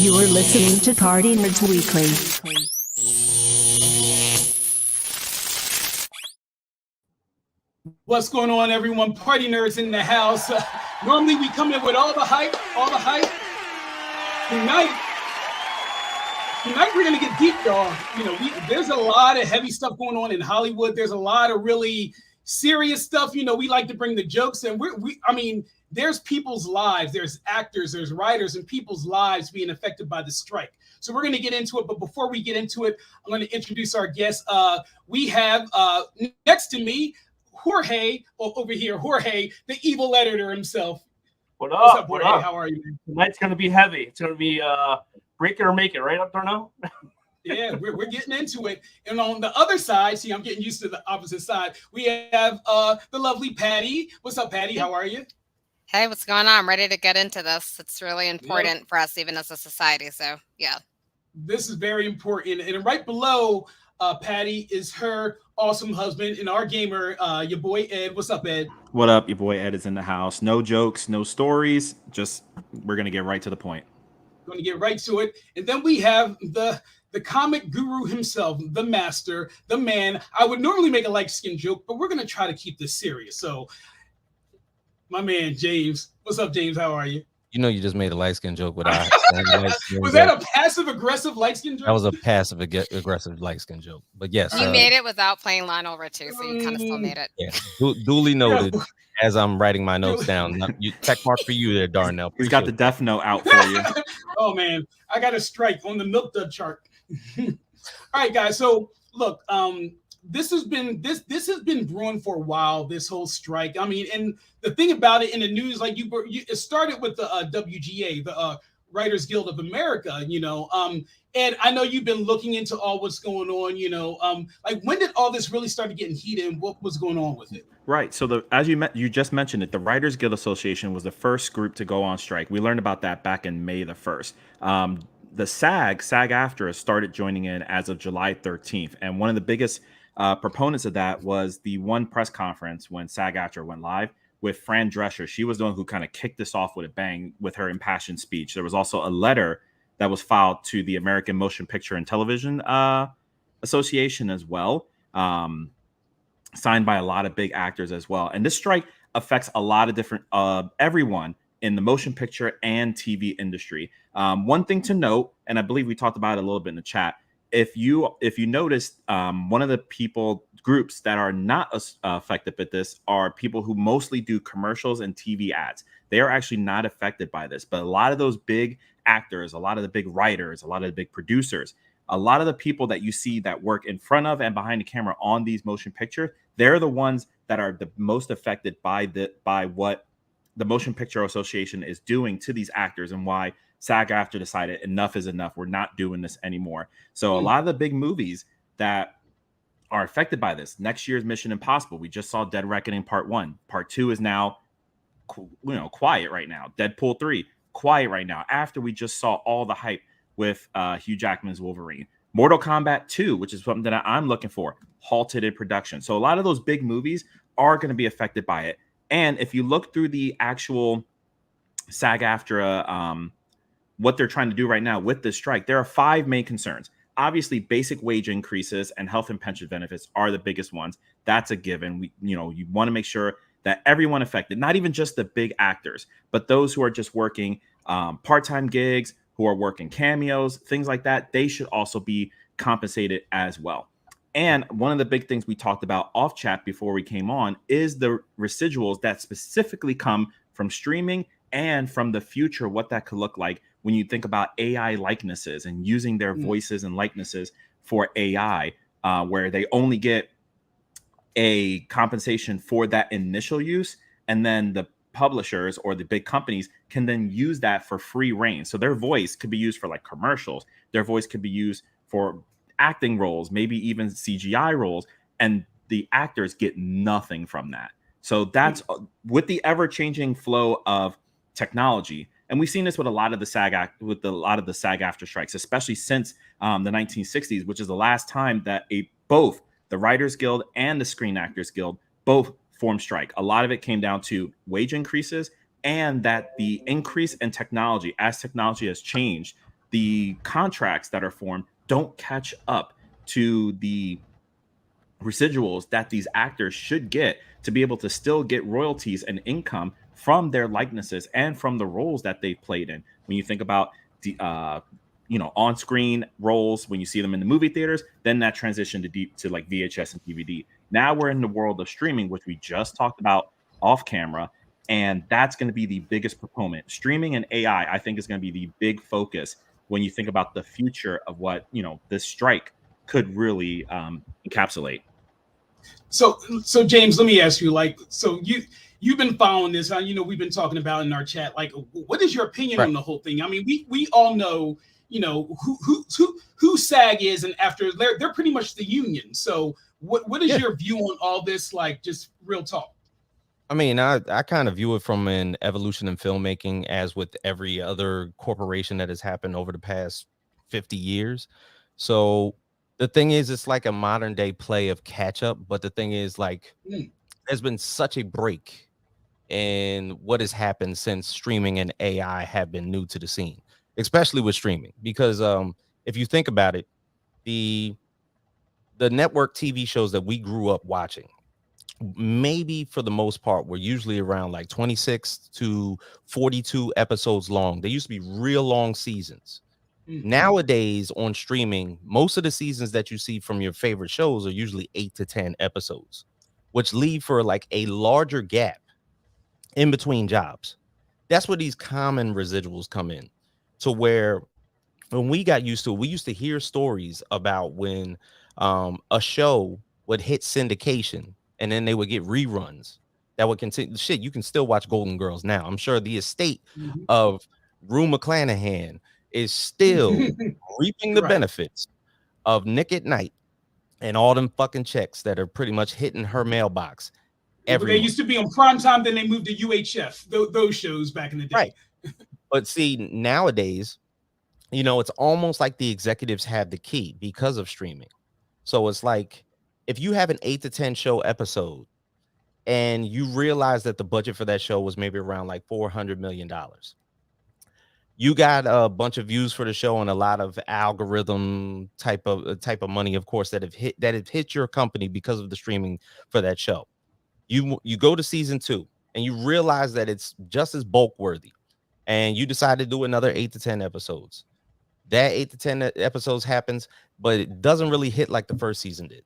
You're listening to Partynerdz Weekly. What's going on, everyone? Party nerds in the house. Normally we come in with all the hype. Tonight we're gonna get deep, y'all. You know, there's a lot of heavy stuff going on in Hollywood. There's a lot of really serious stuff. You know, we like to bring the jokes, and there's people's lives, there's actors, there's writers, and people's lives being affected by the strike. So we're going to get into it. But before we get into it, I'm going to introduce our guests. We have next to me, Jorge, over here, Jorge, the evil editor himself. What's up, Jorge? How are you, man? Tonight's going to be heavy. It's going to be break it or make it, right, Darnell? Yeah, we're getting into it. And on the other side, see, I'm getting used to the opposite side. We have the lovely Patty. What's up, Patty? How are you? Hey, what's going on? I'm ready to get into this. It's really important for us, even as a society. So, yeah. This is very important. And right below Patty is her awesome husband and our gamer, your boy Ed. What's up, Ed? What up? Your boy Ed is in the house. No jokes, no stories. Just we're going to get right to the point. Going to get right to it. And then we have the comic guru himself, the master, the man. I would normally make a light skin joke, but we're going to try to keep this serious. So, my man, James. What's up, James? How are you? You know, you just made a light skin joke without. Was that a passive aggressive light skin joke? That was a passive aggressive light skin joke. But yes, you made it without playing line over two, so you kind of still made it. Yeah, duly noted. As I'm writing my notes down, tech mark for you there, Darnell. He's got the death note out for you. Oh man, I got a strike on the milk dud chart. All right, guys. So look, this has been brewing for a while. This whole strike. I mean, and the thing about it in the news, like it started with the WGA, the Writers Guild of America. You know, and I know you've been looking into all what's going on. You know, like when did all this really start getting heated, and what was going on with it? Right. So as you just mentioned it, the Writers Guild Association was the first group to go on strike. We learned about that back in May the 1st. The SAG-AFTRA started joining in as of July 13th, and one of the biggest proponents of that was the one press conference when SAG-AFTRA went live with Fran Drescher. She was the one who kind of kicked this off with a bang with her impassioned speech. There was also a letter that was filed to the American Motion Picture and Television Association as well, signed by a lot of big actors as well. And this strike affects a lot of different everyone in the motion picture and TV industry. One thing to note, and I believe we talked about it a little bit in the chat, if you noticed, one of the groups that are not affected by this are people who mostly do commercials and TV ads. They are actually not affected by this, but a lot of those big actors, a lot of the big writers, a lot of the big producers, a lot of the people that you see that work in front of and behind the camera on these motion pictures, they're the ones that are the most affected by what the Motion Picture Association is doing to these actors, and why SAG-AFTRA decided enough is enough. We're not doing this anymore. So a lot of the big movies that are affected by this, next year's Mission Impossible, we just saw Dead Reckoning Part 1. Part 2 is now, quiet right now. Deadpool 3, quiet right now, after we just saw all the hype with Hugh Jackman's Wolverine. Mortal Kombat 2, which is something that I'm looking for, halted in production. So a lot of those big movies are going to be affected by it. And if you look through the actual SAG-AFTRA, what they're trying to do right now with this strike, there are 5 main concerns. Obviously, basic wage increases and health and pension benefits are the biggest ones. That's a given. You want to make sure that everyone affected, not even just the big actors, but those who are just working part-time gigs, who are working cameos, things like that, they should also be compensated as well. And one of the big things we talked about off chat before we came on is the residuals that specifically come from streaming and from the future, what that could look like when you think about AI likenesses and using their voices and likenesses for AI, where they only get a compensation for that initial use, and then the publishers or the big companies can then use that for free reign. So their voice could be used for like commercials. Their voice could be used for acting roles, maybe even CGI roles, and the actors get nothing from that. So that's with the ever-changing flow of technology. And we've seen this with a lot of the SAG-AFTRA strikes, especially since the 1960s, which is the last time that both the Writers Guild and the Screen Actors Guild both formed strike. A lot of it came down to wage increases, and that the increase in technology, as technology has changed, the contracts that are formed don't catch up to the residuals that these actors should get to be able to still get royalties and income from their likenesses and from the roles that they've played in. When you think about the on-screen roles, when you see them in the movie theaters, then that transition to like VHS and DVD. Now we're in the world of streaming, which we just talked about off camera, and that's going to be the biggest proponent. Streaming and AI, I think, is going to be the big focus when you think about the future of what this strike could really encapsulate. So James, let me ask you, like, so you've been following this, we've been talking about in our chat, like, what is your opinion on the whole thing? I mean, we all know, who SAG is, and AFTRA, they're pretty much the union. So what is your view on all this? Like, just real talk. I mean, I kind of view it from an evolution in filmmaking, as with every other corporation that has happened over the past 50 years. So the thing is, it's like a modern day play of catch up. But the thing is, like, there's been such a break in what has happened since streaming and AI have been new to the scene, especially with streaming. Because if you think about it, the network TV shows that we grew up watching, maybe for the most part, were usually around like 26 to 42 episodes long. They used to be real long seasons. Nowadays on streaming, most of the seasons that you see from your favorite shows are usually 8 to 10 episodes, which leave for like a larger gap in between jobs. That's where these common residuals come in, to where when we got used to it, we used to hear stories about when a show would hit syndication and then they would get reruns that would continue. Shit, you can still watch Golden Girls now. I'm sure the estate of Rue McClanahan is still reaping the benefits of Nick at Night and all them fucking checks that are pretty much hitting her mailbox. They used to be on primetime, then they moved to UHF, those shows back in the day. Right. But see, nowadays, it's almost like the executives have the key because of streaming. So it's like, if you have an 8 to 10 show episode and you realize that the budget for that show was maybe around like $400 million, you got a bunch of views for the show and a lot of algorithm type of money, of course, that have hit your company because of the streaming for that show. You go to season 2 and you realize that it's just as bulk worthy, and you decide to do another 8 to 10 episodes. That 8 to 10 episodes happens, but it doesn't really hit like the first season did.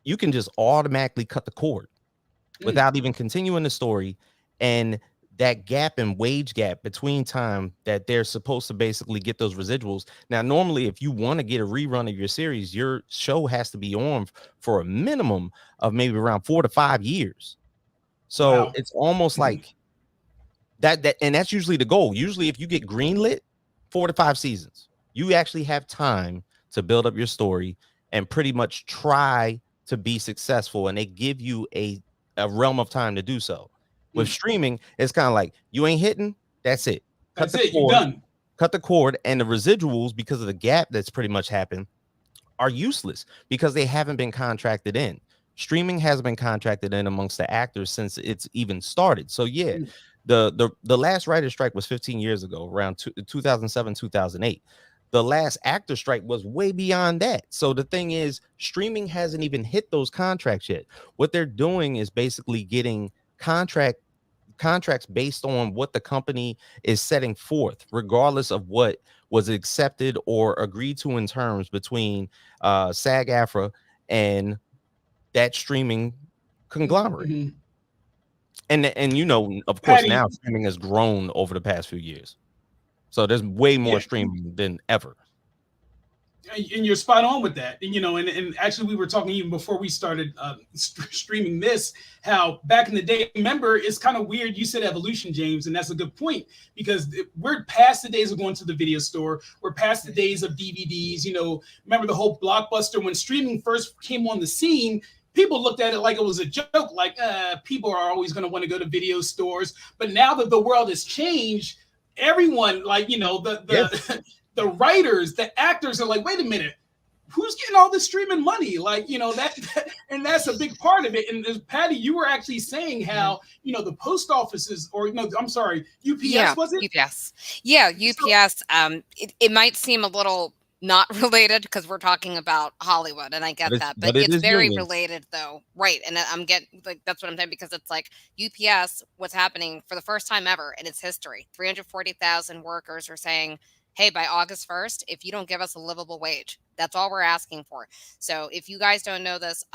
You can just automatically cut the cord without even continuing the story, and that gap and wage gap between time that they're supposed to basically get those residuals. Now, normally, if you want to get a rerun of your series, your show has to be on for a minimum of maybe around 4 to 5 years. So it's almost like that, and that's usually the goal. Usually, if you get greenlit, 4 to 5 seasons, you actually have time to build up your story and pretty much try to be successful, and they give you a realm of time to do so. With streaming, it's kind of like, you ain't hitting, that's it. Cut the cord, you're done. Cut the cord, and the residuals, because of the gap that's pretty much happened, are useless because they haven't been contracted in. Streaming hasn't been contracted in amongst the actors since it's even started. So yeah, the last writer's strike was 15 years ago, around 2007, 2008. The last actor strike was way beyond that. So the thing is, streaming hasn't even hit those contracts yet. What they're doing is basically getting contracts based on what the company is setting forth, regardless of what was accepted or agreed to in terms between SAG-AFTRA and that streaming conglomerate. And of course, now streaming has grown over the past few years. So there's way more streaming than ever. And you're spot on with that. And actually, we were talking even before we started streaming this, how back in the day, remember, it's kind of weird. You said evolution, James, and that's a good point, because we're past the days of going to the video store. We're past the days of DVDs. Remember the whole Blockbuster, when streaming first came on the scene, people looked at it like it was a joke, like people are always going to want to go to video stores. But now that the world has changed, everyone, like, the writers, the actors are like, wait a minute, who's getting all this streaming money? Like, and that's a big part of it. And Patty, you were actually saying how, the post offices, or no, I'm sorry, UPS, was it? UPS. Yeah, UPS. It might seem a little not related because we're talking about Hollywood, and I get that, but it's very related though, right? And I'm getting like that's what I'm saying, because it's like UPS, what's happening for the first time ever in its history, 340,000 workers are saying, hey, by August 1st, if you don't give us a livable wage, that's all we're asking for. So if you guys don't know this,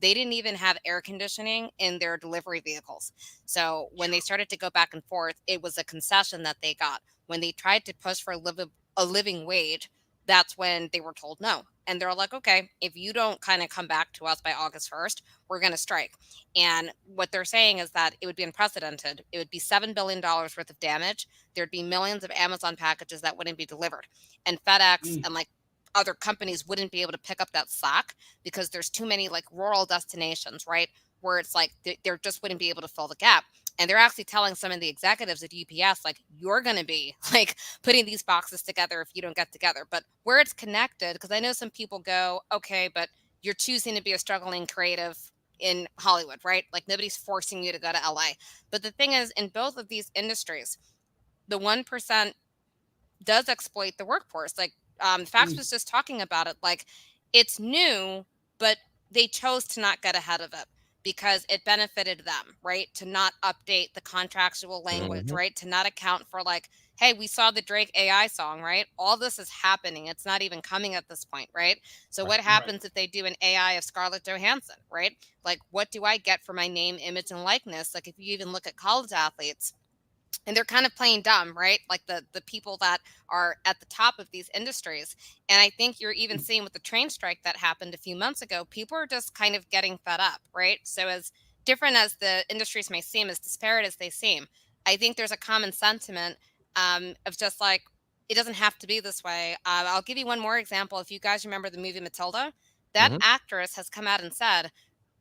they didn't even have air conditioning in their delivery vehicles. So when they started to go back and forth, it was a concession that they got. When they tried to push for a living wage, that's when they were told no. And they're like, okay, if you don't kind of come back to us by August 1st, we're going to strike. And what they're saying is that it would be unprecedented. It would be $7 billion worth of damage. There'd be millions of Amazon packages that wouldn't be delivered. And FedEx and like other companies wouldn't be able to pick up that slack because there's too many like rural destinations, right? Where it's like they just wouldn't be able to fill the gap. And they're actually telling some of the executives at UPS, like, you're going to be like putting these boxes together if you don't get together. But where it's connected, because I know some people go, okay, but you're choosing to be a struggling creative in Hollywood, right? Like nobody's forcing you to go to LA. But the thing is, in both of these industries, the 1% does exploit the workforce. Like Fax was just talking about it. Like it's new, but they chose to not get ahead of it, because it benefited them, right? To not update the contractual language, right? To not account for like, hey, we saw the Drake AI song, right? All this is happening. It's not even coming at this point, right? So what happens if they do an AI of Scarlett Johansson, right? Like, what do I get for my name, image, and likeness? Like, if you even look at college athletes, and they're kind of playing dumb, right? Like the people that are at the top of these industries. And I think you're even seeing with the train strike that happened a few months ago, people are just kind of getting fed up, right? So as different as the industries may seem, as disparate as they seem, I think there's a common sentiment of just like, it doesn't have to be this way. I'll give you one more example. If you guys remember the movie Matilda, that actress has come out and said,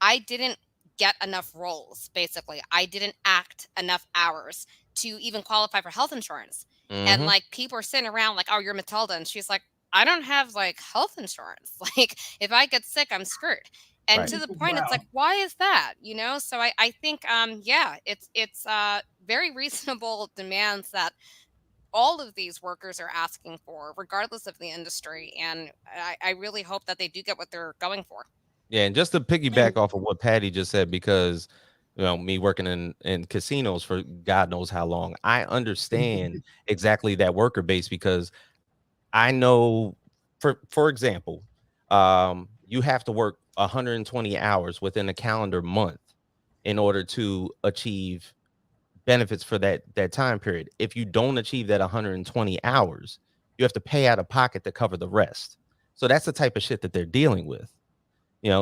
I didn't get enough roles, basically. I didn't act enough hours to even qualify for health insurance. And like people are sitting around like, oh, you're Matilda. And she's like, I don't have like health insurance. Like if I get sick, I'm screwed. And to the point, it's like, why is that? So I think, it's very reasonable demands that all of these workers are asking for, regardless of the industry. And I really hope that they do get what they're going for. Yeah, and just to piggyback off of what Patty just said, because me working in casinos for God knows how long, I understand exactly that worker base, because I know, for example, you have to work 120 hours within a calendar month in order to achieve benefits for that time period. If you don't achieve that 120 hours, you have to pay out of pocket to cover the rest. So that's the type of shit that they're dealing with.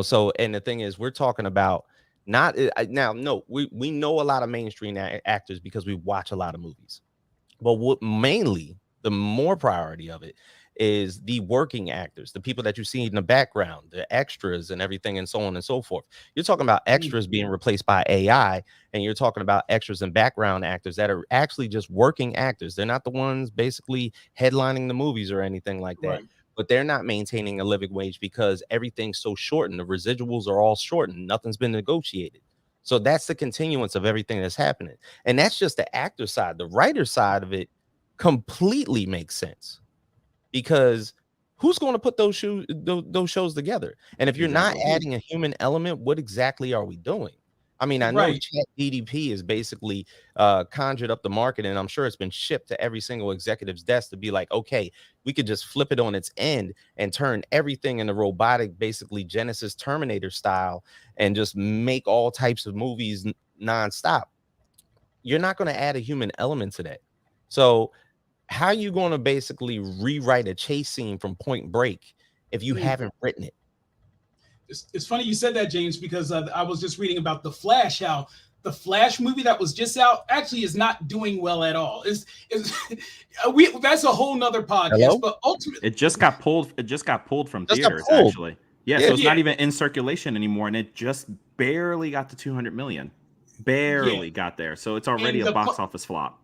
So, and the thing is, we're talking about not now. No, we know a lot of mainstream actors because we watch a lot of movies, but what mainly the more priority of it is the working actors, the people that you see in the background, the extras and everything, and so on and so forth. You're talking about extras being replaced by AI, and you're talking about extras and background actors that are actually just working actors. They're not the ones basically headlining the movies or anything like that. Right. But they're not maintaining a living wage because everything's so shortened. The residuals are all shortened. Nothing's been negotiated. So that's the continuance of everything that's happening. And that's just the actor side. The writer side of it completely makes sense, because who's going to put those shows together? And if you're not adding a human element, what exactly are we doing? I mean, I know ChatGPT is basically conjured up the market, and I'm sure it's been shipped to every single executive's desk to be like, okay, we could just flip it on its end and turn everything into robotic, basically Genesis Terminator style, and just make all types of movies nonstop. You're not going to add a human element to that. So how are you going to basically rewrite a chase scene from Point Break if you haven't written it? It's funny you said that, James, because I was just reading about The Flash, how the Flash movie that was just out actually is not doing well at all. That's a whole nother podcast. Hello? But ultimately, it just got pulled from theaters, actually. Yeah, so it's not even in circulation anymore, and it just barely got to 200 million. Barely got there. So it's already a box office flop.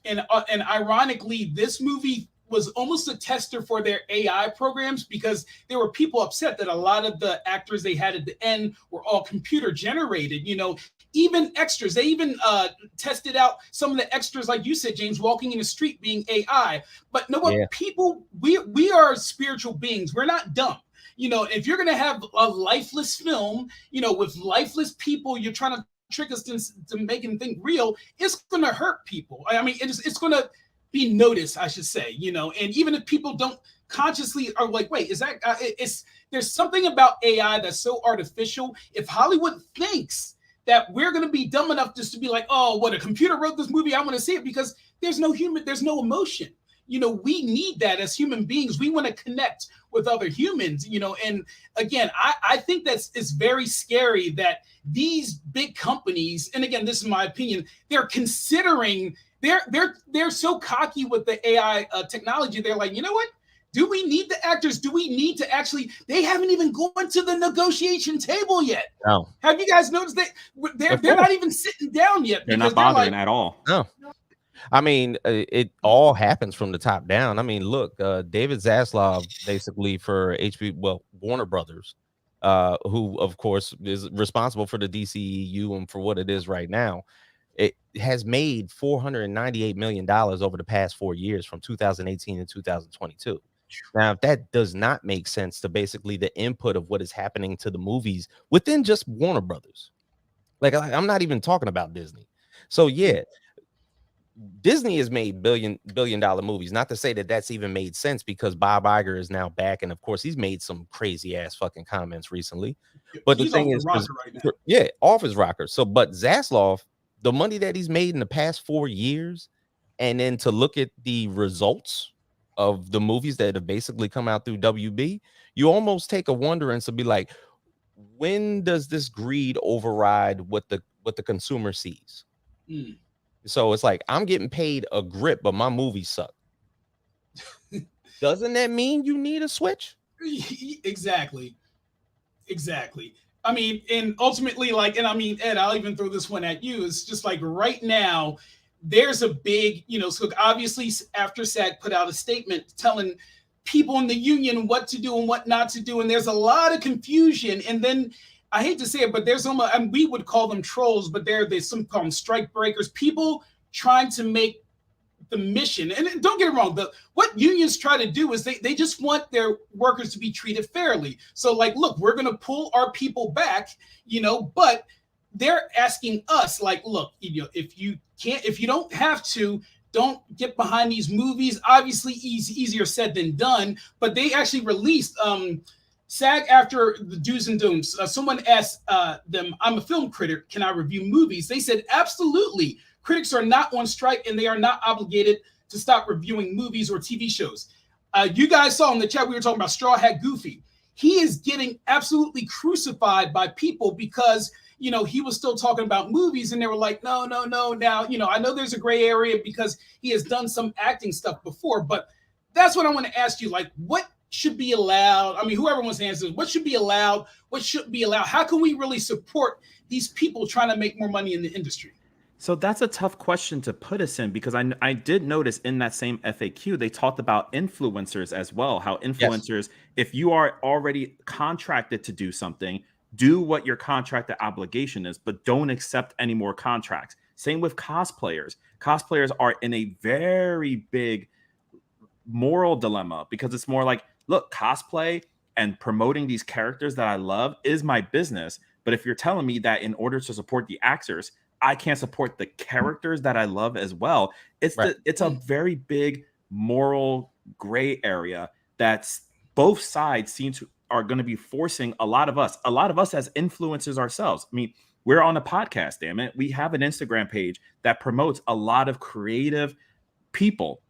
And ironically, this movie was almost a tester for their AI programs, because there were people upset that a lot of the actors they had at the end were all computer generated. Even extras, they even tested out some of the extras, like you said, James, walking in the street being AI. But know what? Yeah. People, we are spiritual beings. We're not dumb. If you're going to have a lifeless film, with lifeless people, you're trying to trick us to make them think real, it's going to hurt people. I mean, it's going to be noticed, I should say, and even if people don't consciously are like, wait, is that, there's something about AI that's so artificial. If Hollywood thinks that we're going to be dumb enough just to be like, oh, what, a computer wrote this movie, I want to see it, because there's no emotion. We need that as human beings. We want to connect with other humans, and again, I think it's very scary that these big companies, and again, this is my opinion, they're considering, they're so cocky with the AI technology. They're like, you know what? Do we need the actors? Do we need to actually, they haven't even gone to the negotiation table yet. No. Have you guys noticed that they're not even sitting down yet? They're not bothering at all. No. I mean, it all happens from the top down. I mean, look, David Zaslav, basically for Warner Brothers, who of course is responsible for the DCEU and for what it is right now, it has made $498 million over the past 4 years, from 2018 to 2022. Now, if that does not make sense to basically the input of what is happening to the movies within just Warner Brothers, like I'm not even talking about Disney. So yeah, Disney has made billion dollar movies. Not to say that that's even made sense, because Bob Iger is now back, and of course he's made some crazy ass fucking comments recently. But the thing is, yeah, off his rocker. So, but Zaslav, the money that he's made in the past 4 years, and then to look at the results of the movies that have basically come out through WB, you almost take a wonder and to be like, when does this greed override what the consumer sees? So it's like, I'm getting paid a grip, but my movies suck. Doesn't that mean you need a switch? Exactly. I mean, and ultimately, like, and I mean, Ed, I'll even throw this one at you. It's just like right now, there's a big, so obviously after SAG put out a statement telling people in the union what to do and what not to do. And there's a lot of confusion. And then I hate to say it, but there's almost, and we would call them trolls, but there's some call them strike breakers, people trying to make the mission. And don't get it wrong, what unions try to do is they just want their workers to be treated fairly. So like, look, we're going to pull our people back, but they're asking us like, look, if you don't have to, don't get behind these movies. Obviously easier said than done, but they actually released SAG after the do's and don'ts. Someone asked them, I'm a film critic, can I review movies? They said, absolutely. Critics are not on strike and they are not obligated to stop reviewing movies or TV shows. You guys saw in the chat, we were talking about Straw Hat Goofy. He is getting absolutely crucified by people because, he was still talking about movies and they were like, no. Now, I know there's a gray area because he has done some acting stuff before, but that's what I want to ask you. Like, what should be allowed? I mean, whoever wants to answer this, what should be allowed? What shouldn't be allowed? How can we really support these people trying to make more money in the industry? So that's a tough question to put us in, because I did notice in that same FAQ, they talked about influencers as well. How influencers, if you are already contracted to do something, do what your contracted obligation is, but don't accept any more contracts. Same with cosplayers. Cosplayers are in a very big moral dilemma, because it's more like, look, cosplay and promoting these characters that I love is my business. But if you're telling me that in order to support the actors, I can't support the characters that I love as well, it's a very big moral gray area that's both sides are going to be forcing a lot of us as influencers ourselves. I mean, we're on a podcast, damn it. We have an Instagram page that promotes a lot of creative people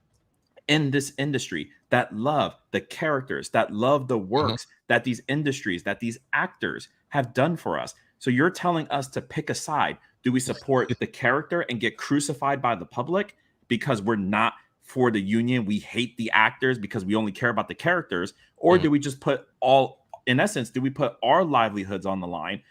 in this industry that love the characters, that love the works that these industries, that these actors have done for us. So you're telling us to pick a side. Do we support the character and get crucified by the public because we're not for the union? We hate the actors because we only care about the characters. Or do we just do we put our livelihoods on the line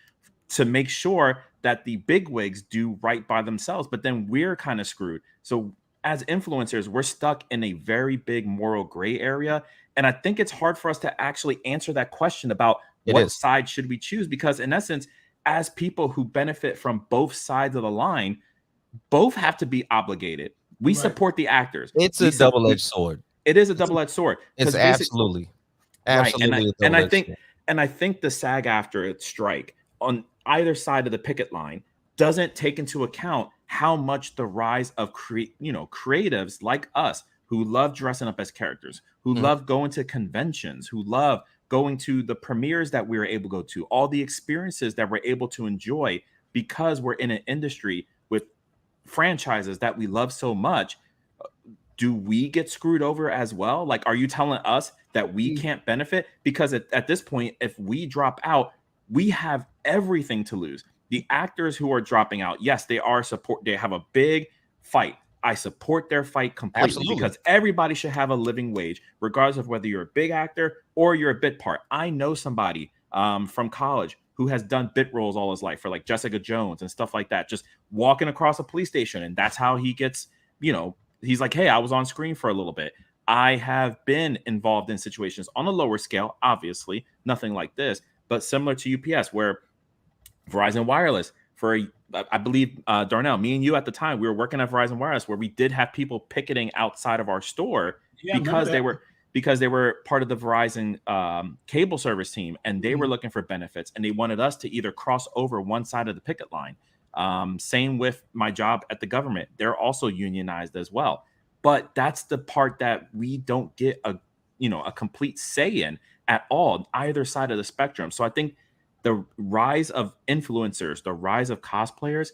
to make sure that the bigwigs do right by themselves, but then we're kind of screwed? So as influencers, we're stuck in a very big moral gray area. And I think it's hard for us to actually answer that question about what side should we choose, because in essence, as people who benefit from both sides of the line, both have to be obligated. We support the actors. It's a double-edged sword. It is a double-edged sword. It's absolutely right. And I think the SAG-AFTRA strike on either side of the picket line doesn't take into account how much the rise of creatives like us, who love dressing up as characters, who love going to conventions, who love going to the premieres that we were able to go to, all the experiences that we're able to enjoy because we're in an industry with franchises that we love so much. Do we get screwed over as well? Like, are you telling us that we can't benefit? Because at this point, if we drop out, we have everything to lose. The actors who are dropping out, yes, they have a big fight. I support their fight completely because everybody should have a living wage, regardless of whether you're a big actor or you're a bit part. I know somebody from college who has done bit roles all his life for like Jessica Jones and stuff like that, just walking across a police station. And that's how he gets, he's like, hey, I was on screen for a little bit. I have been involved in situations on a lower scale, obviously, nothing like this, but similar to UPS, where Verizon Wireless, I believe, Darnell, me and you at the time, we were working at Verizon Wireless, where we did have people picketing outside of our store because they were part of the Verizon cable service team, and they were looking for benefits, and they wanted us to either cross over one side of the picket line. Same with my job at the government. They're also unionized as well. But that's the part that we don't get a complete say in at all, either side of the spectrum. So I think the rise of influencers, the rise of cosplayers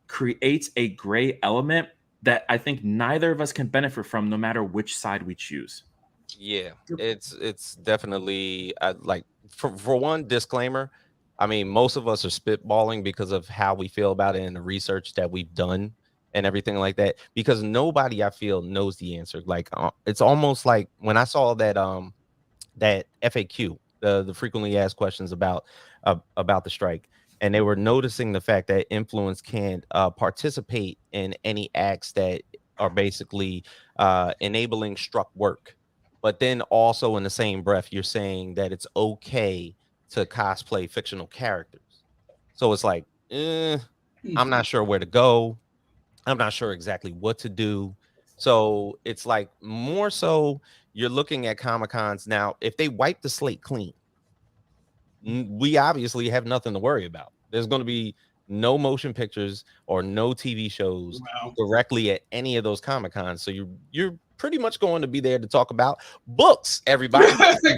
creates a gray element that I think neither of us can benefit from, no matter which side we choose. Yeah, it's definitely like for one, disclaimer. I mean, most of us are spitballing because of how we feel about it and the research that we've done and everything like that, because nobody, I feel, knows the answer. Like it's almost like when I saw that that FAQ, the frequently asked questions about the strike, and they were noticing the fact that influence can't participate in any acts that are basically enabling struck work. But then also in the same breath, you're saying that it's okay to cosplay fictional characters. So it's like, I'm not sure where to go. I'm not sure exactly what to do. So it's like more so you're looking at Comic-Cons now. If they wipe the slate clean, we obviously have nothing to worry about. There's going to be no motion pictures or no TV shows directly at any of those Comic-Cons. So you're pretty much going to be there to talk about books, everybody.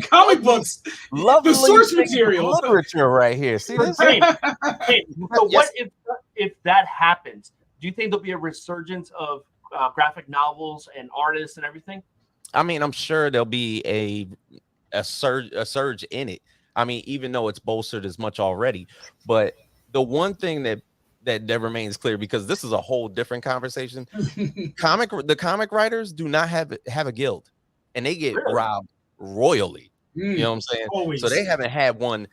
Comic books. Lovely the source material. Literature right here. See this? Hey, so what if that happens? Do you think there'll be a resurgence of graphic novels and artists and everything? I mean, I'm sure there'll be a surge in it. I mean, even though it's bolstered as much already, but the one thing that remains clear, because this is a whole different conversation. The comic writers do not have a guild, and they get robbed royally. You know what I'm saying? Always. So they haven't had one.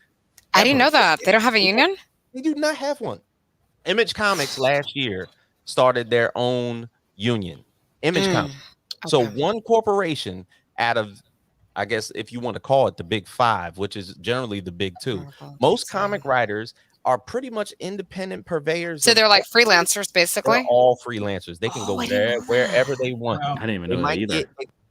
I didn't know that. They don't have a union? They do not have one. Image Comics last year started their own union, Image Comics. Okay. So one corporation out of, I guess if you want to call it the big five, which is generally the big two, most comic writers are pretty much independent purveyors. So they're like freelancers, basically? They're all freelancers. They can go wherever they want. I didn't even know that either.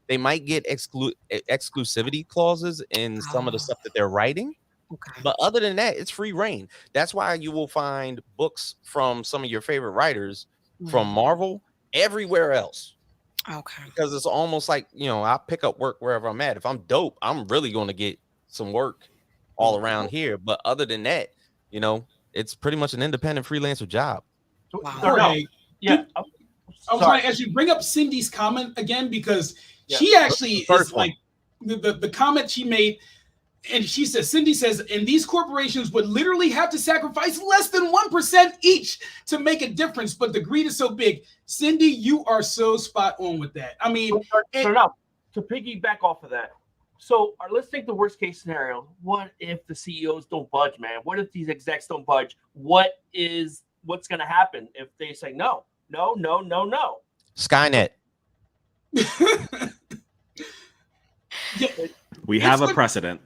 They might get exclusivity clauses in some of the stuff that they're writing. Okay. But other than that, it's free reign. That's why you will find books from some of your favorite writers from Marvel everywhere else. Okay. Because it's almost like, I pick up work wherever I'm at. If I'm dope, I'm really going to get some work all around here. But other than that, it's pretty much an independent freelancer job. Wow. Yeah. I was trying to actually bring up Cindy's comment again, because she actually is like the comment she made. And she says, Cindy says, and these corporations would literally have to sacrifice less than 1% each to make a difference. But the greed is so big. Cindy, you are so spot on with that. I mean, to piggyback off of that. So let's think the worst case scenario. What if the CEOs don't budge, man? What if these execs don't budge? What's going to happen if they say no? Skynet. Yeah, We have a precedent.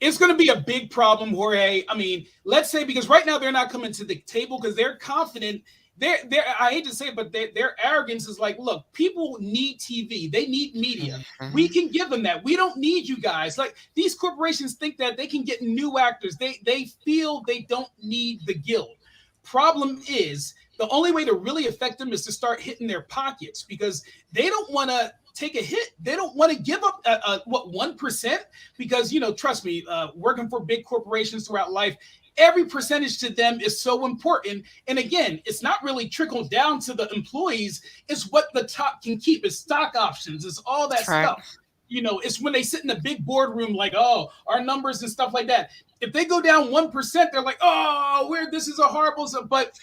It's going to be a big problem, Jorge. I mean, let's say, because right now they're not coming to the table because they're confident. I hate to say it, but their arrogance is like, look, people need TV. They need media. We can give them that. We don't need you guys. Like, these corporations think that they can get new actors. They feel they don't need the guild. Problem is, the only way to really affect them is to start hitting their pockets, because they don't want to take a hit. They don't want to give up 1%, because, trust me, working for big corporations throughout life, every percentage to them is so important. And again, it's not really trickled down to the employees. It's what the top can keep. It's stock options. It's all that stuff. It's when they sit in a big boardroom like, oh, our numbers and stuff like that. If they go down 1%, they're like, oh, this is a horrible stuff. But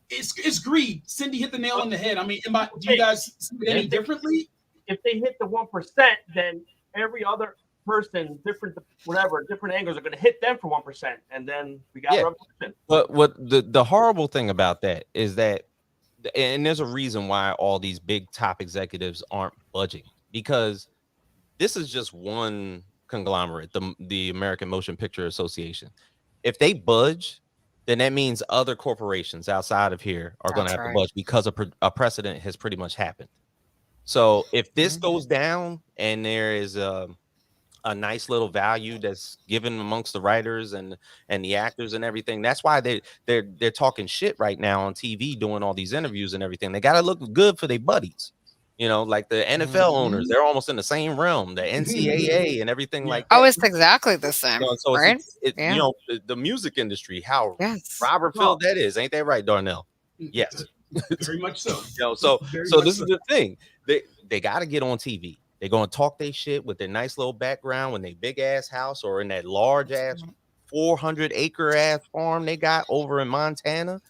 it's greed. Cindy hit the nail on the head. I mean, do you guys see it any differently? If they hit the 1%, then every other person, different angles are going to hit them for 1%, and then we got revolution. But what the horrible thing about that is that, and there's a reason why all these big top executives aren't budging, because this is just one conglomerate, the American Motion Picture Association. If they budge, then that means other corporations outside of here are going to have to budge, because a precedent has pretty much happened. So if this goes down and there is a nice little value that's given amongst the writers and the actors and everything, that's why they're talking shit right now on TV, doing all these interviews and everything. They got to look good for their buddies. Like the NFL owners, they're almost in the same realm, the NCAA and everything like that. Oh, it's exactly the same, so right? The music industry, how Robert filled that is. Ain't that right, Darnell? Yes. Very much so. So this is the thing. They got to get on TV. They're going to talk their shit with their nice little background in their big ass house or in that large ass 400-acre ass farm they got over in Montana.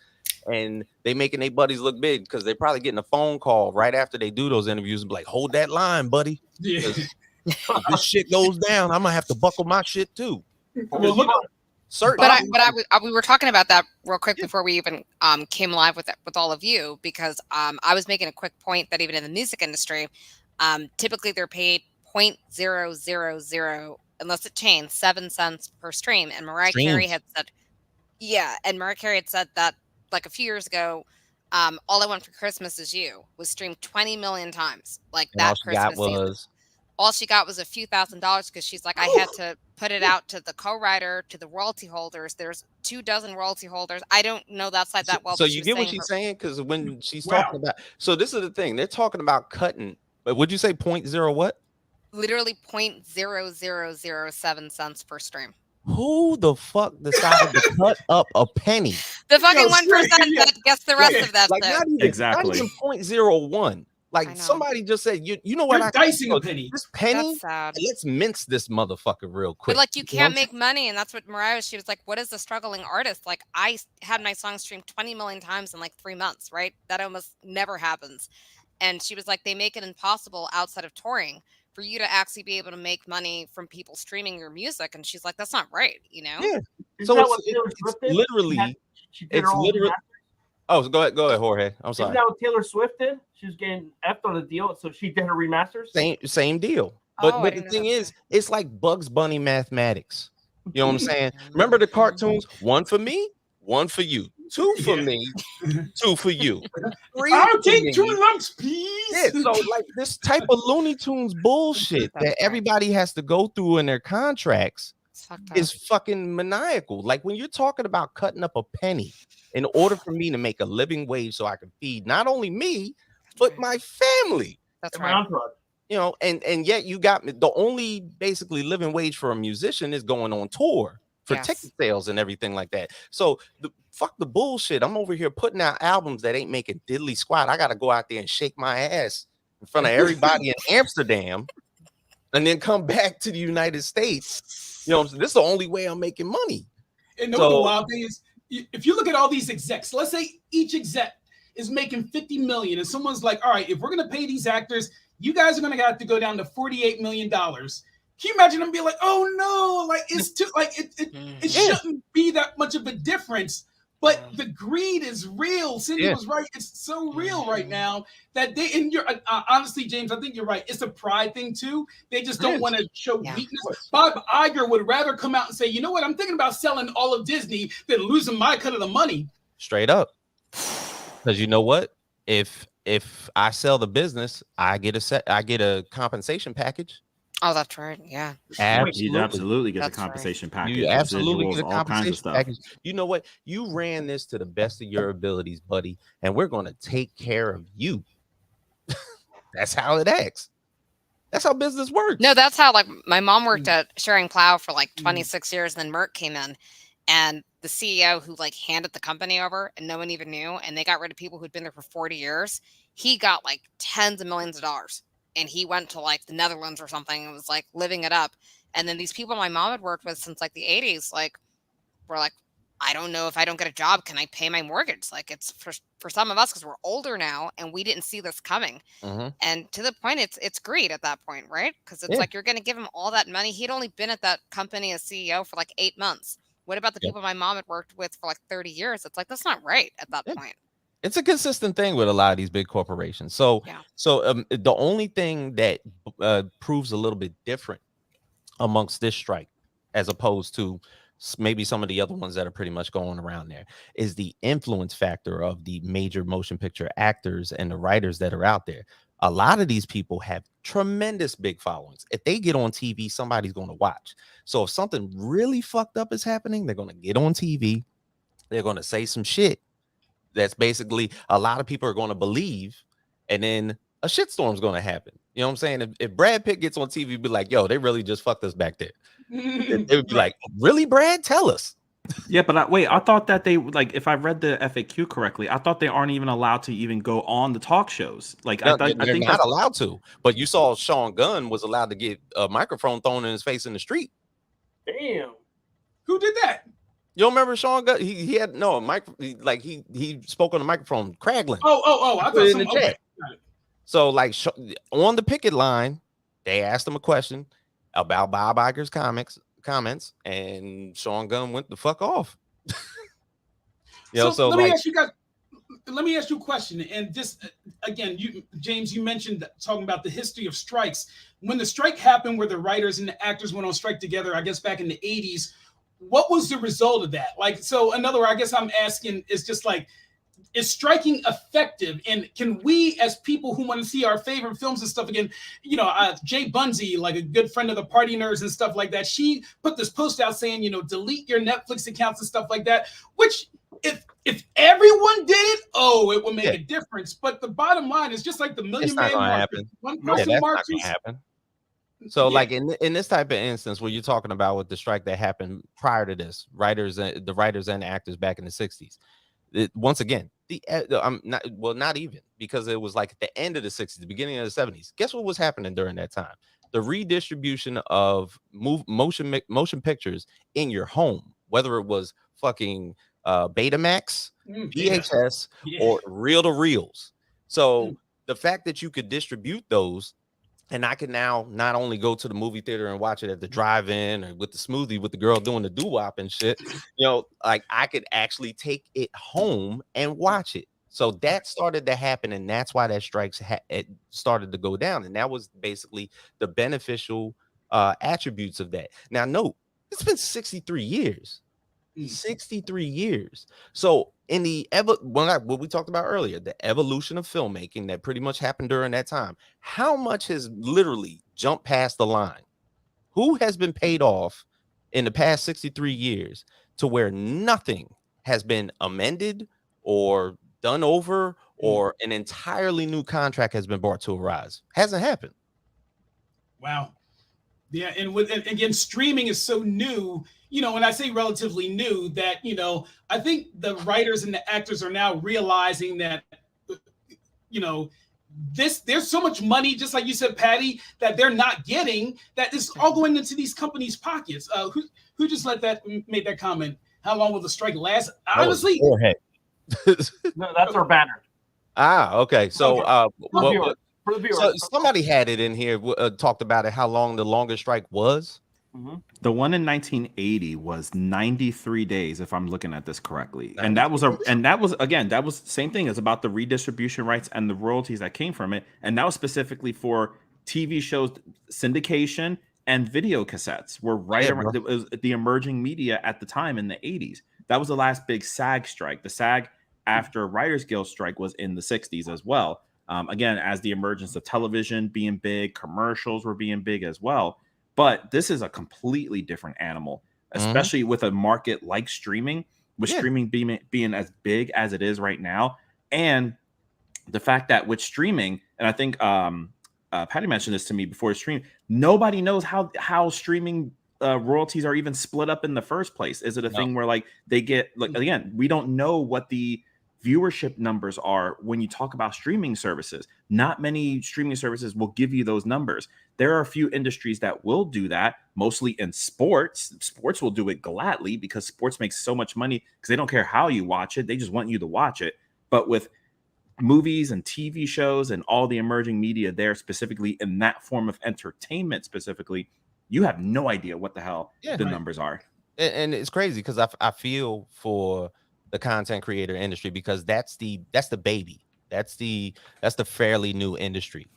And they making their buddies look big, because they're probably getting a phone call right after they do those interviews and be like, hold that line, buddy. Yeah. If this shit goes down, I'm gonna have to buckle my shit too. Well, look, we were talking about that real quick before we even came live with all of you, because I was making a quick point that even in the music industry, typically they're paid 0.000, unless it changed, 7 cents per stream. And Mariah Carey had said, that like a few years ago, All I Want for Christmas Is You was streamed 20 million times. Like that Christmas season. All she got was a few $1,000s, because she's like, I had to put it out to the co-writer, to the royalty holders. There's 24 royalty holders. I don't know that side that well. So you get what she's saying? Because when she's talking about, so this is the thing, they're talking about cutting. But would you say 0.0 what? Literally 0.0007 cents per stream. Who the fuck decided to cut up a penny? The fucking 1% that gets the rest of that. Like not even 0.01. Like somebody just said, you know what? You're dicing a penny. This penny. That's sad. Let's mince this motherfucker real quick. But like, you can't make money, and that's what Mariah. She was like, "What is a struggling artist?" Like, I had my song streamed 20 million times in like 3 months. Right? That almost never happens. And she was like, "They make it impossible outside of touring for you to actually be able to make money from people streaming your music." And she's like, "That's not right, you know?" Yeah. So it's literally. Oh, go ahead, Jorge. I'm sorry. Isn't that what Taylor Swift did? She was getting effed on the deal, so she did her remasters. Same deal. But the thing is, it's like Bugs Bunny mathematics. You know what I'm saying? Remember the cartoons? 1 for me, 1 for you. 2 for me, 2 for you. 3 I'll take 2 lumps, please. Yeah, so like this type of Looney Tunes bullshit that everybody has to go through in their contracts is fucking maniacal. Like when you're talking about cutting up a penny in order for me to make a living wage so I can feed not only me, but my family. That's right. You know, and yet you got the only basically living wage for a musician is going on tour for ticket sales and everything like that. So fuck the bullshit. I'm over here putting out albums that ain't making diddly squat. I got to go out there and shake my ass in front of everybody in Amsterdam and then come back to the United States. You know, this is the only way I'm making money. And the wild thing is, if you look at all these execs, let's say each exec is making 50 million, and someone's like, all right, if we're going to pay these actors, you guys are going to have to go down to $48 million. Can you imagine them being like, oh no, like it's too, like it shouldn't be that much of a difference. But the greed is real. Cindy was right. It's so real right now that they, and you're honestly, James, I think you're right. It's a pride thing too. They just don't want to show weakness. Bob Iger would rather come out and say, you know what, I'm thinking about selling all of Disney than losing my cut of the money. Straight up. Because you know what? If I sell the business, I get a compensation package. Oh, that's right. Yeah. You absolutely get a compensation package. You absolutely get a compensation package. You know what? You ran this to the best of your abilities, buddy, and we're going to take care of you. That's how it acts. That's how business works. No, that's how, like, my mom worked at Sharing Plow for like 26 years, and then Merck came in, and the CEO who like handed the company over and no one even knew, and they got rid of people who'd been there for 40 years. He got like tens of millions of dollars. And he went to like the Netherlands or something and was like living it up. And then these people my mom had worked with since like the 80s, like, were like, I don't know, if I don't get a job, can I pay my mortgage? Like, it's for some of us, because we're older now and we didn't see this coming. And to the point, it's greed at that point, right? Because it's like, you're going to give him all that money. He'd only been at that company as CEO for like 8 months. What about the people my mom had worked with for like 30 years? It's like, that's not right at that point. It's a consistent thing with a lot of these big corporations. So the only thing that proves a little bit different amongst this strike, as opposed to maybe some of the other ones that are pretty much going around there, is the influence factor of the major motion picture actors and the writers that are out there. A lot of these people have tremendous big followings. If they get on TV, somebody's going to watch. So if something really fucked up is happening, they're going to get on TV. They're going to say some shit that's basically a lot of people are going to believe, and then a shitstorm's going to happen. You know what I'm saying? If Brad Pitt gets on TV, be like, yo, they really just fucked us back there. They would be like, really, Brad? Tell us. Yeah, but I thought that they, like, if I read the FAQ correctly, I thought they aren't even allowed to even go on the talk shows. Like, no, I think not allowed to. But you saw Sean Gunn was allowed to get a microphone thrown in his face in the street. Damn. Who did that? You don't remember Sean Gunn? He had a mic, like he spoke on the microphone, Craglin. Oh! I thought in the chat. So like on the picket line, they asked him a question about Bob Iger's comments, and Sean Gunn went the fuck off. So let me ask you guys. Let me ask you a question. And just again, James, you mentioned talking about the history of strikes. When the strike happened, where the writers and the actors went on strike together, I guess back in the 80s. What was the result of that? Like, so another way, I guess I'm asking is just like, is striking effective? And can we, as people who want to see our favorite films and stuff again, Jay Bunzy, like a good friend of the Partynerdz and stuff like that, she put this post out saying, delete your Netflix accounts and stuff like that, which if everyone did it, it would make a difference. But the bottom line is just like the Million Man March. One person marches. Happen. So like in this type of instance where you're talking about with the strike that happened prior to this, the writers and actors back in the 60s, once again, not even, because it was like at the end of the 60s, the beginning of the 70s. Guess what was happening during that time? The redistribution of motion pictures in your home, whether it was fucking Betamax, VHS, or reel-to-reels. So the fact that you could distribute those, and I can now not only go to the movie theater and watch it at the drive-in or with the smoothie with the girl doing the doo-wop and shit, like I could actually take it home and watch it. So that started to happen, and that's why that strikes it started to go down. And that was basically the beneficial attributes of that. Now, note, it's been 63 years. 63 years. So in the what we talked about earlier, the evolution of filmmaking that pretty much happened during that time, how much has literally jumped past the line? Who has been paid off in the past 63 years to where nothing has been amended or done over, or an entirely new contract has been brought to a rise? Hasn't happened. Wow. Yeah, and again, streaming is so new, when I say relatively new, that, I think the writers and the actors are now realizing that, there's so much money, just like you said, Patty, that they're not getting, that is all going into these companies' pockets. Who just made that comment? How long will the strike last? Honestly, no, that's our banner. Okay. So, for the viewers. So somebody had it in here, talked about it, how long the longest strike was. The one in 1980 was 93 days, if I'm looking at this correctly. And that was that was same thing. It's about the redistribution rights and the royalties that came from it. And that was specifically for TV shows, syndication, and video cassettes were right around. It was the emerging media at the time in the 80s. That was the last big SAG strike. The SAG after Writers Guild strike was in the 60s as well. Again, as the emergence of television being big, commercials were being big as well. But this is a completely different animal, especially with a market like streaming, with streaming being as big as it is right now. And the fact that with streaming, and I think Patty mentioned this to me before the stream, nobody knows how streaming royalties are even split up in the first place. Is it a thing where like they get, like, again, we don't know what the viewership numbers are when you talk about streaming services. Not many streaming services will give you those numbers. There are a few industries that will do that, mostly in sports. Sports will do it gladly because sports makes so much money because they don't care how you watch it. They just want you to watch it. But with movies and TV shows and all the emerging media there, specifically in that form of entertainment specifically, you have no idea what the hell the numbers are. And it's crazy because I feel for the content creator industry because that's the baby. That's the fairly new industry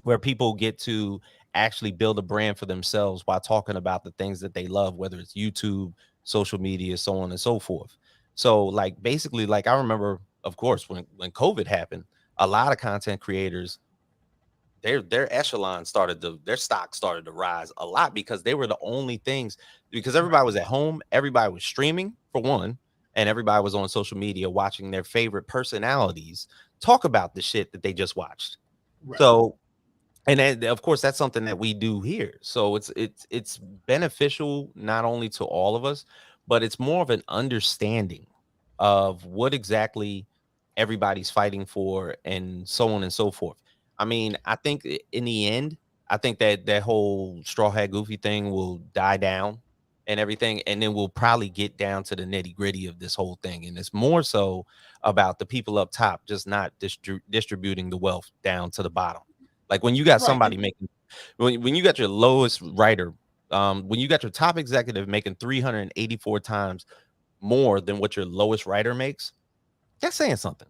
where people get to actually build a brand for themselves while talking about the things that they love, whether it's YouTube, social media, so on and so forth. So like basically, like I remember, of course, when COVID happened, a lot of content creators, their echelon their stock started to rise a lot because they were the only things, because everybody was at home, everybody was streaming for one, and everybody was on social media watching their favorite personalities talk about the shit that they just watched. Right. So, and then, of course, that's something that we do here. So it's beneficial not only to all of us, but it's more of an understanding of what exactly everybody's fighting for and so on and so forth. I mean, I think in the end, I think that whole straw hat goofy thing will die down and everything, and then we'll probably get down to the nitty gritty of this whole thing. And it's more so about the people up top just not distributing the wealth down to the bottom. Like when you got somebody making, when you got your lowest writer, when you got your top executive making 384 times more than what your lowest writer makes, that's saying something.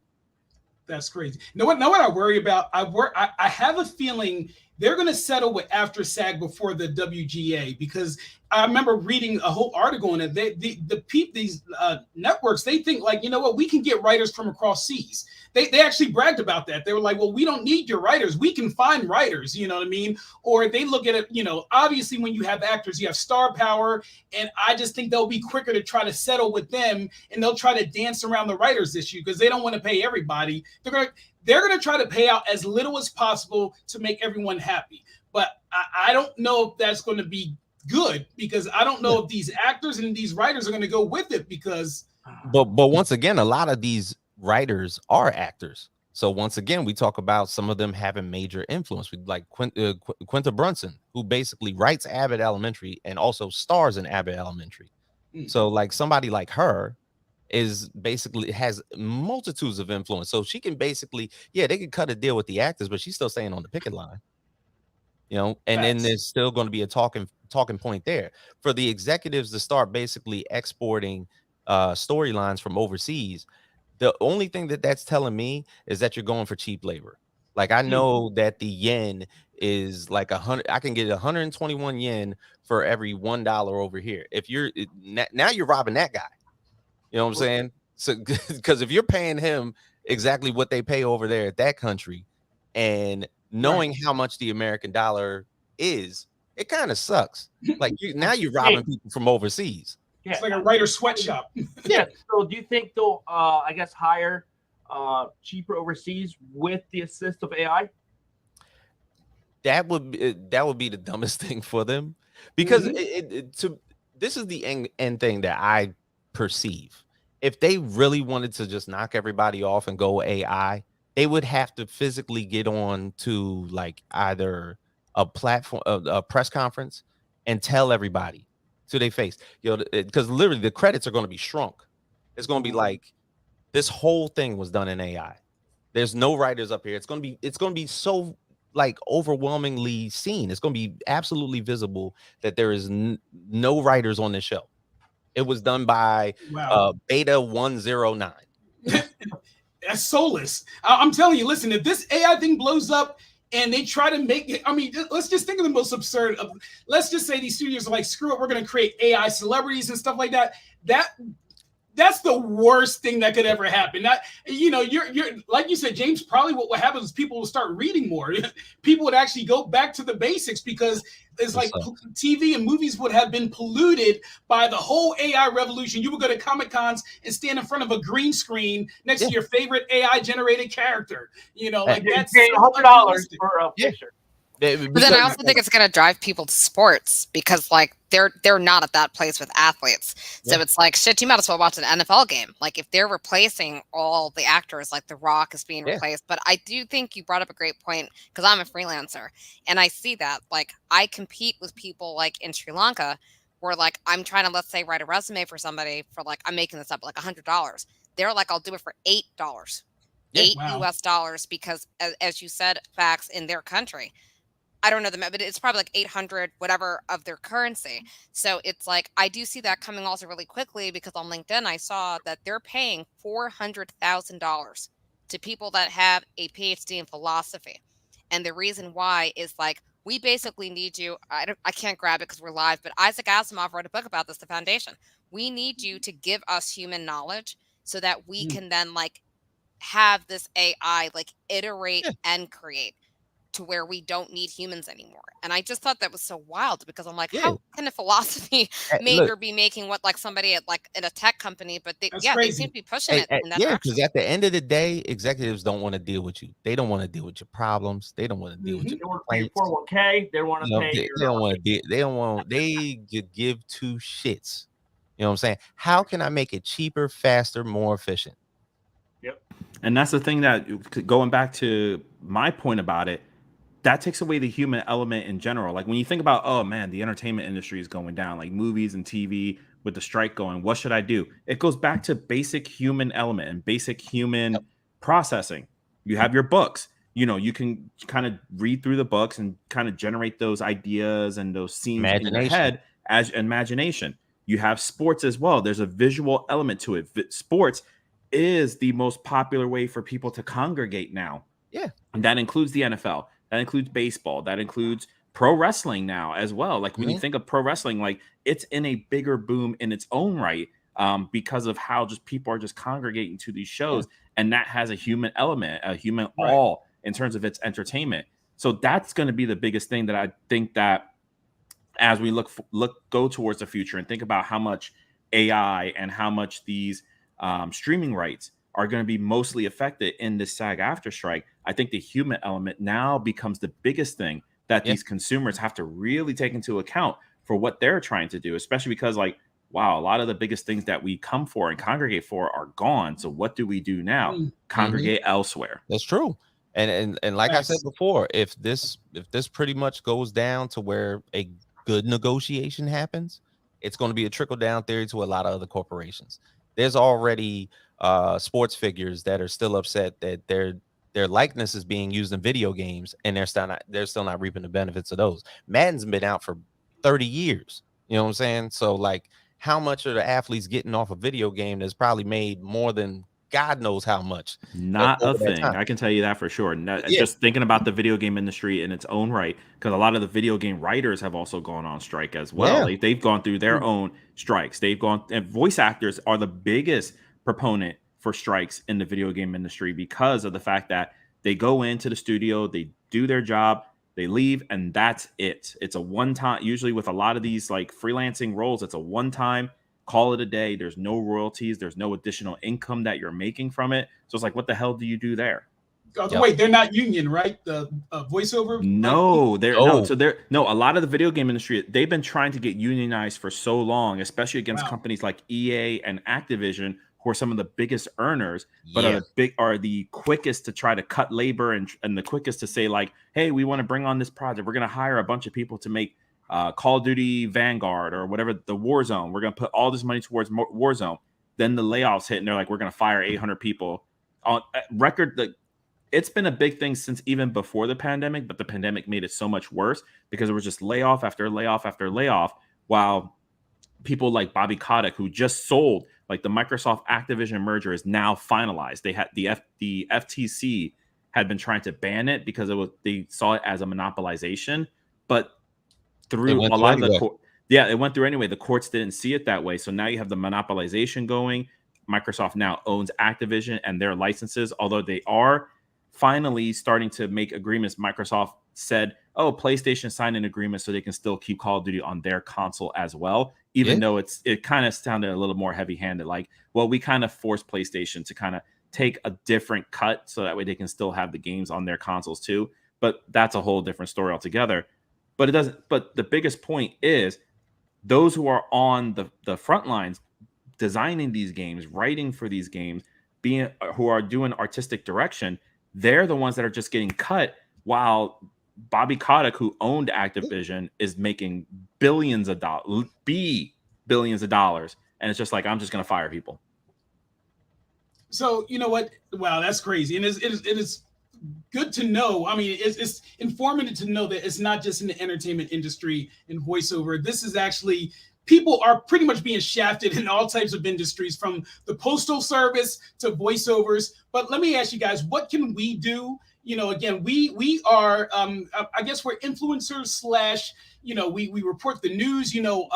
That's crazy. Know what I worry about? I have a feeling they're going to settle with AFTRA SAG before the WGA, because I remember reading a whole article on it. These networks, they think like, you know what, we can get writers from across seas. They actually bragged about that. They were like, well, we don't need your writers. We can find writers, you know what I mean? Or they look at it, you know, obviously when you have actors, you have star power. And I just think they'll be quicker to try to settle with them, and they'll try to dance around the writers issue because they don't want to pay everybody. They're going to try to pay out as little as possible to make everyone happy. But I don't know if that's going to be good, because I don't know if these actors and these writers are going to go with it, because. But once again, a lot of these writers are actors. So once again, we talk about some of them having major influence. We like Quinta Brunson, who basically writes Abbott Elementary and also stars in Abbott Elementary. So like somebody like her is basically has multitudes of influence. So she can basically, they can cut a deal with the actors, but she's still staying on the picket line, you know, and then there's still going to be a talking point there for the executives to start basically exporting storylines from overseas. The only thing that's telling me is that you're going for cheap labor. Like I know that the yen is like 100. I can get 121 yen for every $1 over here. If you're now you're robbing that guy. You know what I'm saying? So because if you're paying him exactly what they pay over there at that country, and knowing how much the American dollar is, it kind of sucks. Like now you're robbing people from overseas. Yeah. It's like a writer sweatshop. Yeah. So do you think they'll, I guess, hire cheaper overseas with the assist of AI? That would be the dumbest thing for them, because this is the end thing that I perceive. If they really wanted to just knock everybody off and go AI, they would have to physically get on to like either a platform, a press conference, and tell everybody to their face, you know, because literally the credits are going to be shrunk. It's going to be like this whole thing was done in AI. There's no writers up here. It's going to be so like overwhelmingly seen. It's going to be absolutely visible that there is no writers on this show. It was done by Beta 109. That's soulless. I'm telling you, listen, if this AI thing blows up and they try to make it, I mean, let's just think of the most absurd of, let's just say these studios are like, screw it, we're going to create AI celebrities and stuff like that. That's the worst thing that could ever happen. That, you know, you're like you said, James, probably what happens is people will start reading more. People would actually go back to the basics, because it's like TV and movies would have been polluted by the whole AI revolution. You would go to Comic-Cons and stand in front of a green screen next to your favorite AI generated character. You know, like that's $100 for a picture. But then I also think it's going to drive people to sports, because like they're not at that place with athletes. So it's like, shit, you might as well watch an NFL game. Like if they're replacing all the actors, like The Rock is being replaced. But I do think you brought up a great point, because I'm a freelancer and I see that, like, I compete with people like in Sri Lanka, where like I'm trying to, let's say, write a resume for somebody for, like, I'm making this up, like $100. They're like, I'll do it for $8. US dollars, because as you said, facts in their country, I don't know them, but it's probably like 800, whatever, of their currency. So it's like, I do see that coming also really quickly, because on LinkedIn, I saw that they're paying $400,000 to people that have a PhD in philosophy. And the reason why is like, we basically need you. I can't grab it because we're live, but Isaac Asimov wrote a book about this, The Foundation. We need you to give us human knowledge so that we can then like have this AI like iterate and create to where we don't need humans anymore. And I just thought that was so wild, because I'm like, how can a philosophy major be making what, like, somebody at like in a tech company, but they seem to be pushing it in that direction. Because at the end of the day, executives don't want to deal with you. They don't want to deal with your problems. They don't want to deal with your complaints. 401k. They want to pay. They don't want to deal. They don't want. They give two shits. You know what I'm saying? How can I make it cheaper, faster, more efficient? Yep. And that's the thing, that going back to my point about it, that takes away the human element in general. Like when you think about, oh man, the entertainment industry is going down, like movies and TV with the strike going, what should I do? It goes back to basic human element and basic human processing. You have your books, you know, you can kind of read through the books and kind of generate those ideas and those scenes in your head as imagination. You have sports as well. There's a visual element to it. Sports is the most popular way for people to congregate now. Yeah. And that includes the NFL. That includes baseball. That includes pro wrestling now as well. Like when you think of pro wrestling, like it's in a bigger boom in its own right, because of how just people are just congregating to these shows. And that has a human element, a human awe in terms of its entertainment. So that's going to be the biggest thing that I think that as we go towards the future and think about how much AI and how much these streaming rights are going to be mostly affected in this SAG-AFTRA strike, I think the human element now becomes the biggest thing that these consumers have to really take into account for what they're trying to do, especially because, like, wow, a lot of the biggest things that we come for and congregate for are gone. So what do we do now? Congregate elsewhere. That's true. And like I said before, if this pretty much goes down to where a good negotiation happens, it's going to be a trickle down theory to a lot of other corporations. There's already sports figures that are still upset that their likeness is being used in video games, and they're still not reaping the benefits of those. Madden's been out for 30 years. You know what I'm saying? So like, how much are the athletes getting off a video game that's probably made more than God knows how much? Not a thing. I can tell you that for sure. Just thinking about the video game industry in its own right, because a lot of the video game writers have also gone on strike as well. They've gone through their own strikes. And voice actors are the biggest proponent for strikes in the video game industry, because of the fact that they go into the studio, they do their job, they leave, and that's it. It's a one-time, usually with a lot of these like freelancing roles, it's a one-time, call it a day. There's no royalties. There's no additional income that you're making from it. So it's like, what the hell do you do there? Wait, they're not union, right? The voiceover? No, a lot of the video game industry, they've been trying to get unionized for so long, especially against companies like EA and Activision, who are some of the biggest earners, but are the quickest to try to cut labor and the quickest to say like, hey, we want to bring on this project. We're going to hire a bunch of people to make Call of Duty Vanguard or whatever, the Warzone. We're going to put all this money towards Warzone. Then the layoffs hit and they're like, we're going to fire 800 people on record. it's been a big thing since even before the pandemic, but the pandemic made it so much worse because it was just layoff after layoff after layoff, while people like Bobby Kotick, who just sold, like the Microsoft Activision merger is now finalized. They had the FTC had been trying to ban it because they saw it as a monopolization, but through a lot of the court, it went through anyway. The courts didn't see it that way. So now you have the monopolization going. Microsoft now owns Activision and their licenses, although they are finally starting to make agreements. Microsoft said, oh, PlayStation signed an agreement so they can still keep Call of Duty on their console as well, even though it kind of sounded a little more heavy-handed. Like, well, we kind of forced PlayStation to kind of take a different cut so that way they can still have the games on their consoles too. But that's a whole different story altogether. But it doesn't. But the biggest point is those who are on the front lines designing these games, writing for these games, who are doing artistic direction, they're the ones that are just getting cut, while Bobby Kotick, who owned Activision, is making billions of dollars, and it's just like, I'm just going to fire people. So you know what? Wow, that's crazy, and it is good to know. I mean, it's informative to know that it's not just in the entertainment industry and voiceover. This is actually, people are pretty much being shafted in all types of industries, from the postal service to voiceovers. But let me ask you guys, what can we do? You know, again, we are, I guess we're influencers / you know, we report the news. You know,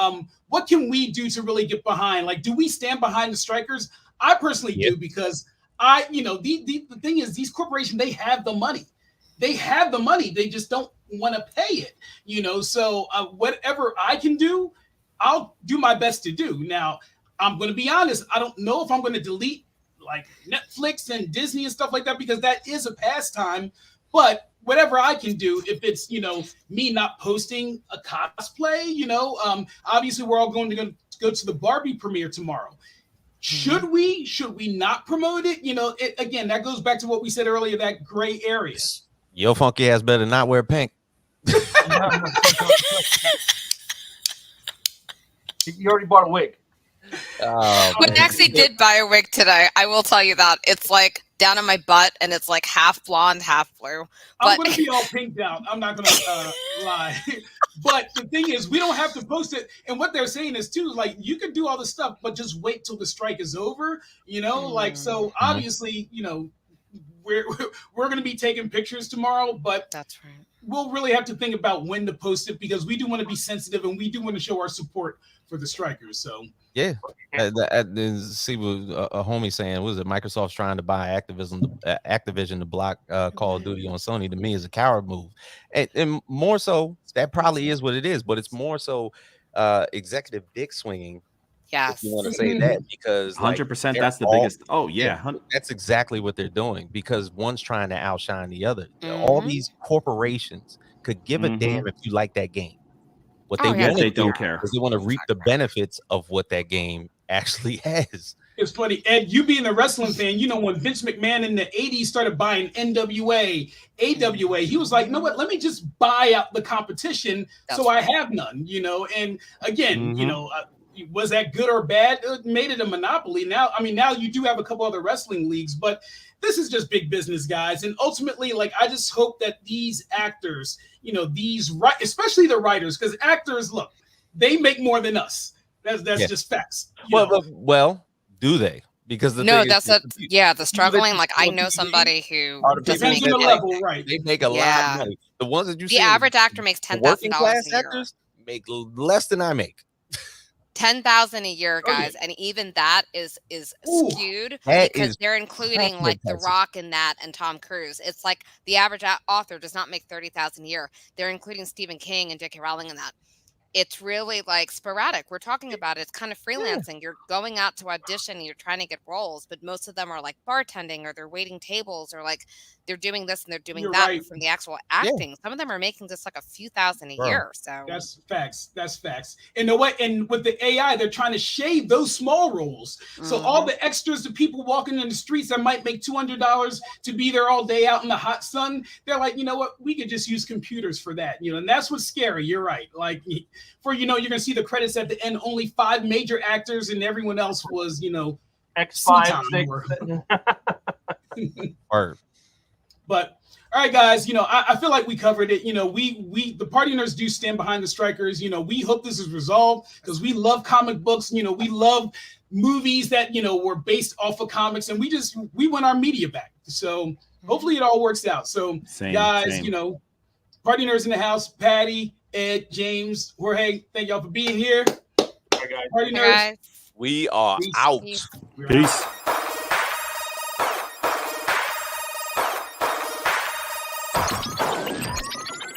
what can we do to really get behind? Like, do we stand behind the strikers? I personally do, because the thing is, these corporations, they have the money. They have the money. They just don't want to pay it, you know? So whatever I can do, I'll do my best to do. Now, I'm going to be honest. I don't know if I'm going to delete like Netflix and Disney and stuff like that, because that is a pastime. But whatever I can do, if it's, you know, me not posting a cosplay, you know, obviously we're all going to go to the Barbie premiere tomorrow. Should we not promote it? You know, again, that goes back to what we said earlier, that gray area. Yo, funky ass better not wear pink. You already bought a wig. I actually did buy a wig today. I will tell you that. It's like down on my butt, and it's like half blonde, half blue. I'm going to be all pinked out. I'm not going to lie. But the thing is, we don't have to post it. And what they're saying is, too, like, you can do all this stuff, but just wait till the strike is over. You know, like, so obviously, you know, we're going to be taking pictures tomorrow, but that's right. We'll really have to think about when to post it, because we do want to be sensitive and we do want to show our support for the strikers. So yeah, see what a homie saying, was it Microsoft's trying to buy Activision to block Call of Duty on Sony? To me, is a coward move, and more so that probably is what it is, but it's more so executive dick swinging. Yes, if you want to say that, because 100%, that's the biggest. Oh yeah, that's exactly what they're doing, because one's trying to outshine the other. All these corporations could give a damn if you like that game. What they want, they don't care, because they want to reap the benefits of what that game actually has. It's funny, Ed, you being a wrestling fan, you know, when Vince McMahon in the 80s started buying NWA, AWA, he was like, you know what, let me just buy out the competition. So I have none, you know. And again, you know, was that good or bad? It made it a monopoly. Now, I mean, now you do have a couple other wrestling leagues, but this is just big business, guys. And ultimately, like, I just hope that these actors, you know, especially the writers, because actors, look, they make more than us. That's just facts. Well, do they? Because the struggling. Like, I know somebody who depends on the level, right? They make a lot of money. The ones that you see, the average actor makes $10,000 a year. Actors make less than I make. $10,000 a year, guys, and even that is skewed because they're including like The Rock in that and Tom Cruise. It's like the average author does not make $30,000 a year. They're including Stephen King and J.K. Rowling in that. It's really like sporadic. We're talking about it's kind of freelancing. You're going out to audition and you're trying to get roles, but most of them are like bartending, or they're waiting tables, or like they're doing this and they're doing that. Right. From the actual acting, some of them are making just like a few thousand a year. So that's facts. That's facts. And with the AI, they're trying to shave those small roles. So all the extras, the people walking in the streets that might make $200 to be there all day out in the hot sun, they're like, you know what, we could just use computers for that. You know, and that's what's scary. You're right. Like, for, you know, you're gonna see the credits at the end, only 5 major actors, and everyone else was, you know, X5. Word. But all right, guys, I feel like we covered it. The Party Nerds do stand behind the strikers. We hope this is resolved because we love comic books. We love movies that, were based off of comics, and we want our media back. So hopefully it all works out. So guys, Party Nerds in the house, Patty, Ed, James, Jorge, thank y'all for being here. Party Nerds. We are Peace. out. Peace. Out.